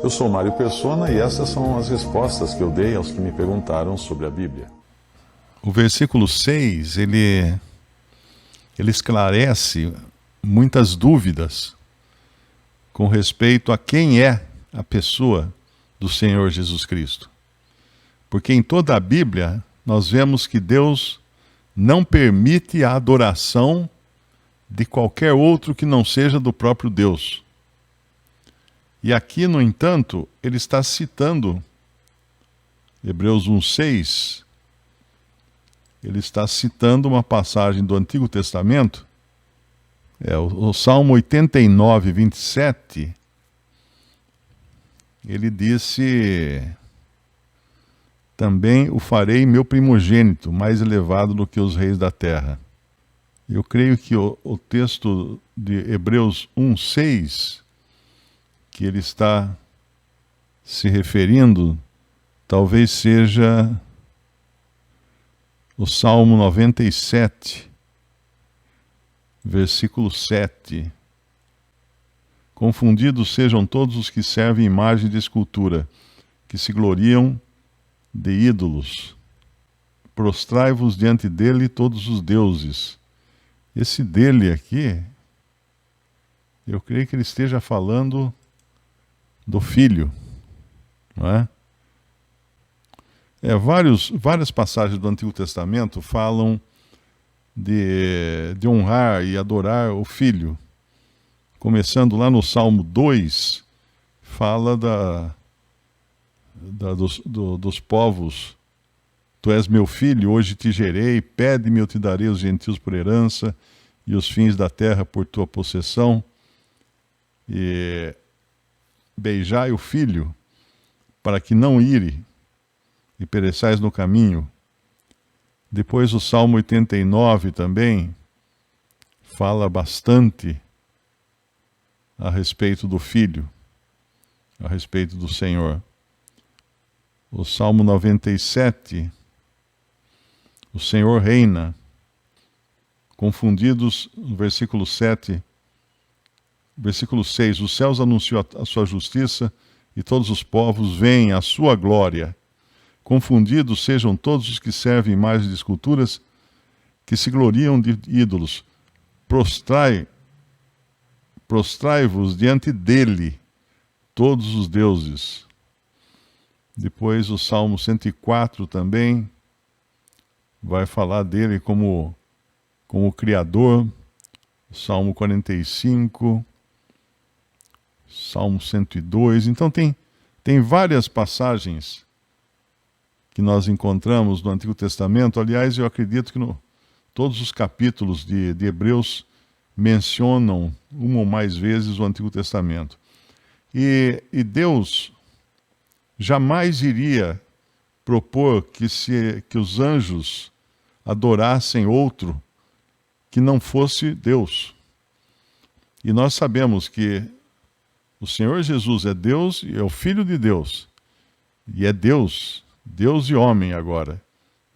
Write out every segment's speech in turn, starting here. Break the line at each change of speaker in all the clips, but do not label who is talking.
Eu sou Mário Persona e essas são as respostas que eu dei aos que me perguntaram sobre a Bíblia.
O versículo 6, ele esclarece muitas dúvidas com respeito a quem é a pessoa do Senhor Jesus Cristo. Porque em toda a Bíblia nós vemos que Deus não permite a adoração de qualquer outro que não seja do próprio Deus. E aqui, no entanto, ele está citando Hebreus 1:6. Ele está citando uma passagem do Antigo Testamento, o Salmo 89, 27. Ele disse: também o farei meu primogênito, mais elevado do que os reis da terra. Eu creio que o texto de Hebreus 1:6, que ele está se referindo, talvez seja o Salmo 97, versículo 7. Confundidos sejam todos os que servem imagem de escultura, que se gloriam de ídolos. Prostrai-vos diante dele todos os deuses. Esse dele aqui, eu creio que ele esteja falando do Filho, não é? Várias passagens do Antigo Testamento falam de honrar e adorar o Filho. Começando lá no Salmo 2, fala dos povos. Tu és meu filho, hoje te gerei, pede-me, eu te darei os gentios por herança e os fins da terra por tua possessão. E beijai o filho, para que não ire e pereçais no caminho. Depois o Salmo 89 também fala bastante a respeito do Filho, a respeito do Senhor. O Salmo 97, o Senhor reina. Confundidos, no versículo 7, versículo 6, os céus anunciam a sua justiça e todos os povos veem a sua glória. Confundidos sejam todos os que servem imagens de esculturas, que se gloriam de ídolos. Prostrai-vos diante dele, todos os deuses. Depois o Salmo 104 também vai falar dele como Criador. Salmo 45, Salmo 102. Então tem várias passagens que nós encontramos no Antigo Testamento. Aliás, eu acredito que todos os capítulos de Hebreus mencionam uma ou mais vezes o Antigo Testamento. E Deus jamais iria propor que os anjos adorassem outro que não fosse Deus. E nós sabemos que o Senhor Jesus é Deus e é o Filho de Deus. E é Deus e homem agora.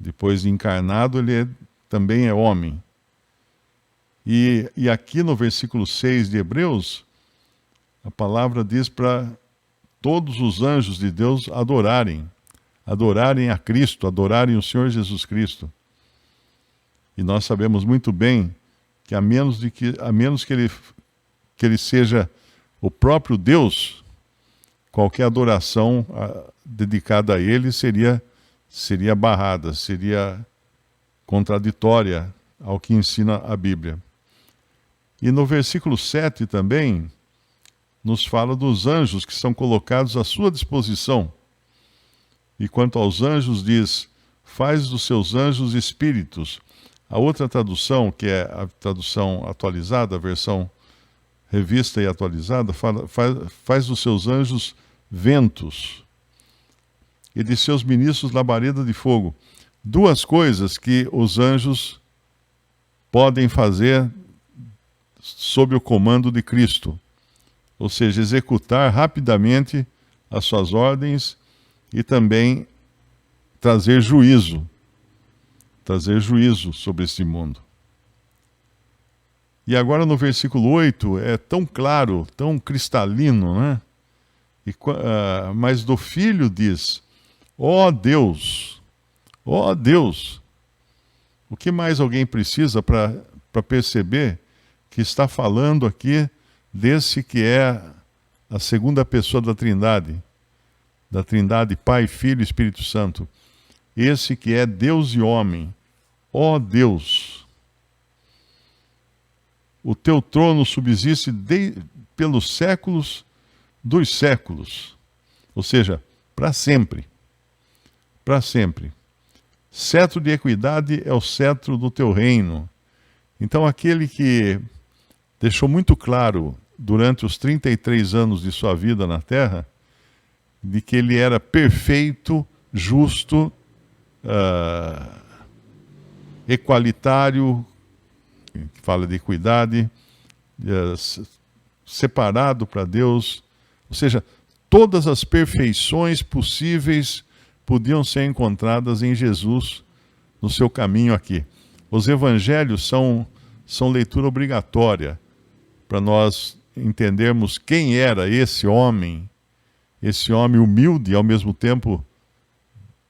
Depois de encarnado, ele também é homem. E aqui no versículo 6 de Hebreus, a palavra diz para todos os anjos de Deus adorarem a Cristo, adorarem o Senhor Jesus Cristo. E nós sabemos muito bem que a menos que ele seja o próprio Deus, qualquer adoração dedicada a ele seria barrada, seria contraditória ao que ensina a Bíblia. E no versículo 7 também nos fala dos anjos que são colocados à sua disposição. E quanto aos anjos diz: faz dos seus anjos espíritos. A outra tradução, que é a tradução atualizada, a versão revista e atualizada, faz dos seus anjos ventos e de seus ministros labareda de fogo. Duas coisas que os anjos podem fazer sob o comando de Cristo, ou seja, executar rapidamente as suas ordens e também trazer juízo sobre este mundo. E agora no versículo 8 é tão claro, tão cristalino, né? Mas do Filho diz: ó Deus, ó Deus. O que mais alguém precisa para perceber que está falando aqui desse que é a segunda pessoa da Trindade Pai, Filho e Espírito Santo? Esse que é Deus e homem. Ó Deus, o teu trono subsiste pelos séculos dos séculos. Ou seja, para sempre. Para sempre. Cetro de equidade é o cetro do teu reino. Então, aquele que deixou muito claro durante os 33 anos de sua vida na terra, de que ele era perfeito, justo, equalitário, que fala de equidade, separado para Deus, ou seja, todas as perfeições possíveis podiam ser encontradas em Jesus no seu caminho aqui. Os evangelhos são leitura obrigatória para nós entendermos quem era esse homem humilde e ao mesmo tempo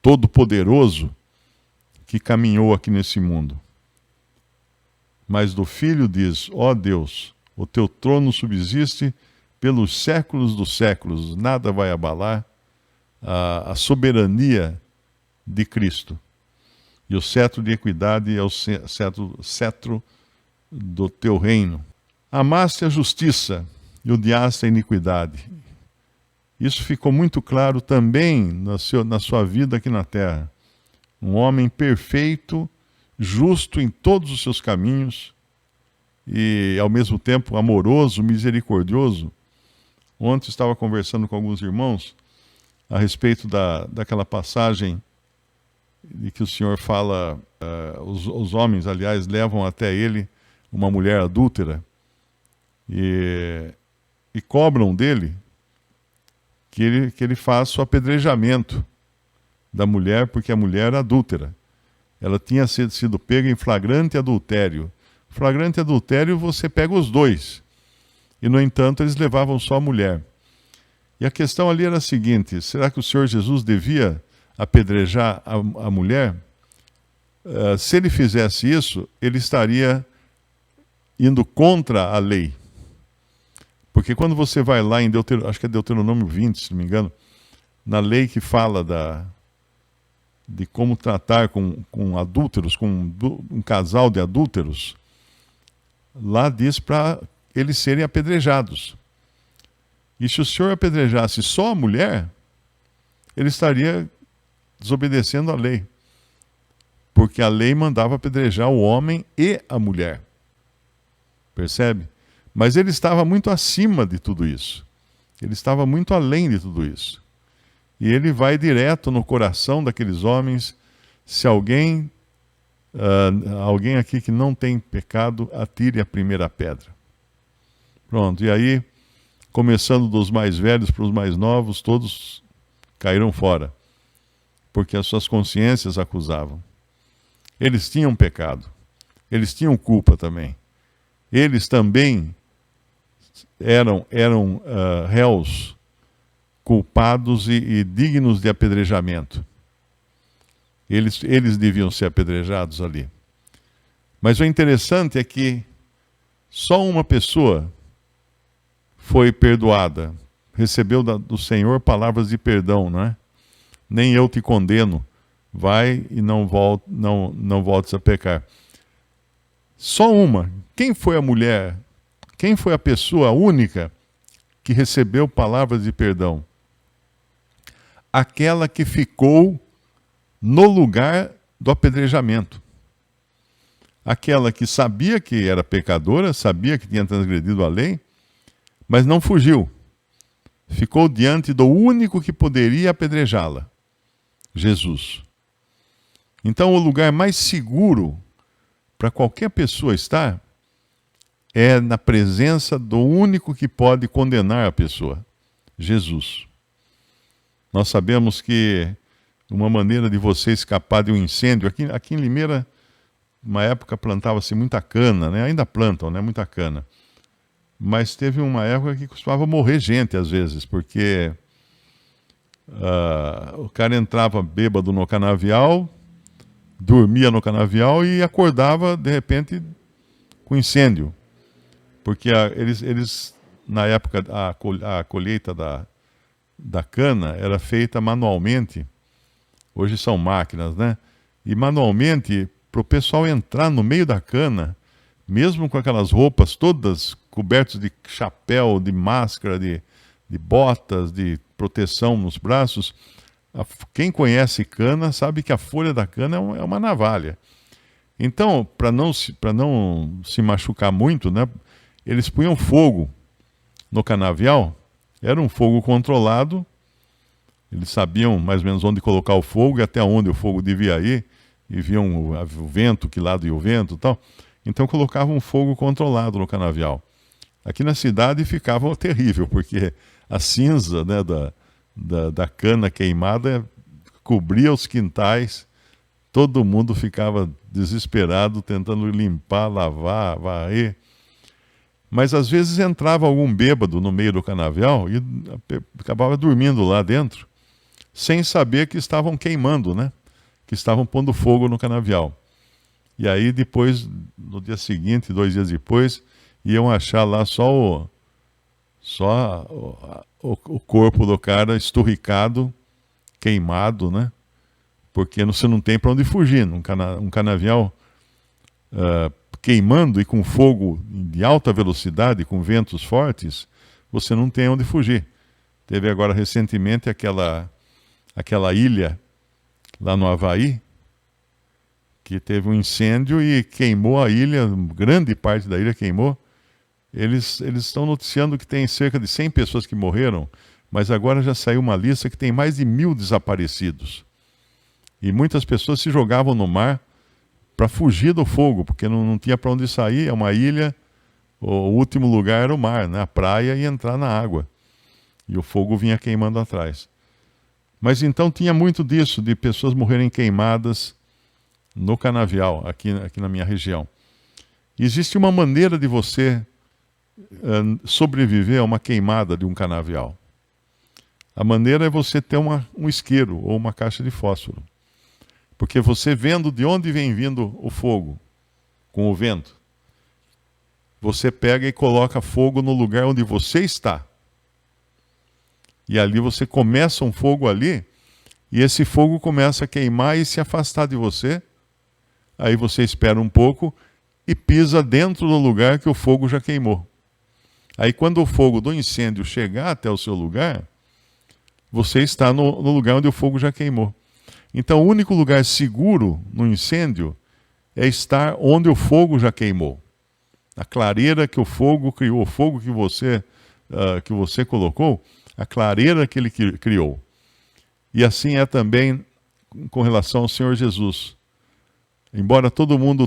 todo-poderoso que caminhou aqui nesse mundo. Mas do Filho diz: ó Deus, o teu trono subsiste pelos séculos dos séculos, nada vai abalar a soberania de Cristo. E o cetro de equidade é o cetro do teu reino. Amaste a justiça e odiaste a iniquidade. Isso ficou muito claro também na sua vida aqui na terra. Um homem perfeito, justo em todos os seus caminhos e, ao mesmo tempo, amoroso, misericordioso. Ontem estava conversando com alguns irmãos a respeito daquela passagem de que o Senhor fala, os homens, aliás, levam até ele uma mulher adúltera e cobram dele que ele faça o apedrejamento da mulher, porque a mulher era adúltera. Ela tinha sido pega em flagrante adultério. Flagrante adultério, você pega os dois. E, no entanto, eles levavam só a mulher. E a questão ali era a seguinte: será que o Senhor Jesus devia apedrejar a mulher? Se ele fizesse isso, ele estaria indo contra a lei. Porque quando você vai lá em acho que é Deuteronômio 20, se não me engano, na lei que fala de como tratar com adúlteros, com um casal de adúlteros, lá diz para eles serem apedrejados. E se o Senhor apedrejasse só a mulher, ele estaria desobedecendo a lei. Porque a lei mandava apedrejar o homem e a mulher. Percebe? Mas ele estava muito acima de tudo isso. Ele estava muito além de tudo isso. E ele vai direto no coração daqueles homens. Se alguém aqui que não tem pecado, atire a primeira pedra. Pronto, e aí, começando dos mais velhos para os mais novos, todos caíram fora, porque as suas consciências acusavam. Eles tinham pecado, eles tinham culpa também. Eles também eram réus, culpados e dignos de apedrejamento. Eles deviam ser apedrejados ali. Mas o interessante é que só uma pessoa foi perdoada, recebeu do Senhor palavras de perdão, não é? Nem eu te condeno, vai e não voltes a pecar. Só uma. Quem foi a mulher? Quem foi a pessoa única que recebeu palavras de perdão? Aquela que ficou no lugar do apedrejamento. Aquela que sabia que era pecadora, sabia que tinha transgredido a lei, mas não fugiu. Ficou diante do único que poderia apedrejá-la, Jesus. Então, o lugar mais seguro para qualquer pessoa estar é na presença do único que pode condenar a pessoa, Jesus. Nós sabemos que uma maneira de você escapar de um incêndio, aqui em Limeira uma época plantava-se muita cana, né? Ainda plantam, né? Muita cana. Mas teve uma época que costumava morrer gente às vezes, porque o cara entrava bêbado no canavial, dormia no canavial e acordava de repente com incêndio. Porque eles na época, a colheita da cana era feita manualmente. Hoje são máquinas, né? E manualmente, para o pessoal entrar no meio da cana, mesmo com aquelas roupas todas cobertas de chapéu, de máscara, de botas, de proteção nos braços, quem conhece cana sabe que a folha da cana é uma navalha. Então, para não se machucar muito, né, eles punham fogo no canavial. Era um fogo controlado. Eles sabiam mais ou menos onde colocar o fogo e até onde o fogo devia ir, e viam o vento, que lado ia o vento e tal. Então colocavam um fogo controlado no canavial. Aqui na cidade ficava terrível, porque a cinza, né, da cana queimada cobria os quintais, todo mundo ficava desesperado tentando limpar, lavar, varrer. Mas às vezes entrava algum bêbado no meio do canavial e acabava dormindo lá dentro, sem saber que estavam queimando, né? Que estavam pondo fogo no canavial. E aí depois, no dia seguinte, 2 dias depois, iam achar lá só o corpo do cara esturricado, queimado, né? Porque você não tem para onde fugir. Um canavial queimando e com fogo de alta velocidade, com ventos fortes, você não tem onde fugir. Teve agora recentemente aquela ilha lá no Havaí, que teve um incêndio e queimou a ilha, grande parte da ilha queimou. Eles estão noticiando que tem cerca de 100 pessoas que morreram, mas agora já saiu uma lista que tem mais de 1.000 desaparecidos. E muitas pessoas se jogavam no mar para fugir do fogo, porque não tinha para onde sair. É uma ilha, o último lugar era o mar, né? A praia, e entrar na água. E o fogo vinha queimando atrás. Mas então tinha muito disso, de pessoas morrerem queimadas no canavial, aqui na minha região. Existe uma maneira de você sobreviver a uma queimada de um canavial. A maneira é você ter um isqueiro ou uma caixa de fósforo. Porque você vendo de onde vem vindo o fogo, com o vento, você pega e coloca fogo no lugar onde você está. E ali você começa um fogo ali, e esse fogo começa a queimar e se afastar de você. Aí você espera um pouco e pisa dentro do lugar que o fogo já queimou. Aí quando o fogo do incêndio chegar até o seu lugar, você está no lugar onde o fogo já queimou. Então o único lugar seguro no incêndio é estar onde o fogo já queimou. A clareira que o fogo criou, o fogo que você colocou, a clareira que ele criou. E assim é também com relação ao Senhor Jesus. Embora todo mundo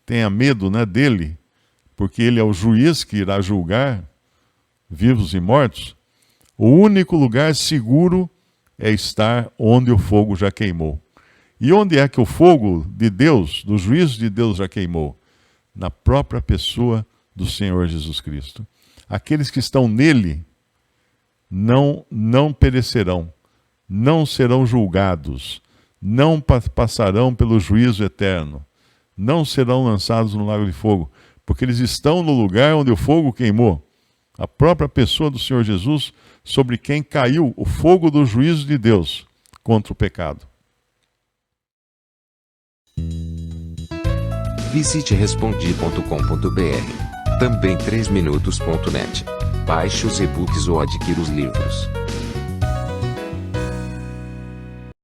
tenha medo, né, dele, porque ele é o juiz que irá julgar vivos e mortos, o único lugar seguro é estar onde o fogo já queimou. E onde é que o fogo de Deus, do juízo de Deus, já queimou? Na própria pessoa do Senhor Jesus Cristo. Aqueles que estão nele não perecerão, não serão julgados, não passarão pelo juízo eterno, não serão lançados no lago de fogo, porque eles estão no lugar onde o fogo queimou. A própria pessoa do Senhor Jesus, sobre quem caiu o fogo do juízo de Deus contra o pecado.
Visite respondi.com.br. Também 3minutos.net. Baixe os e-books ou adquira os livros.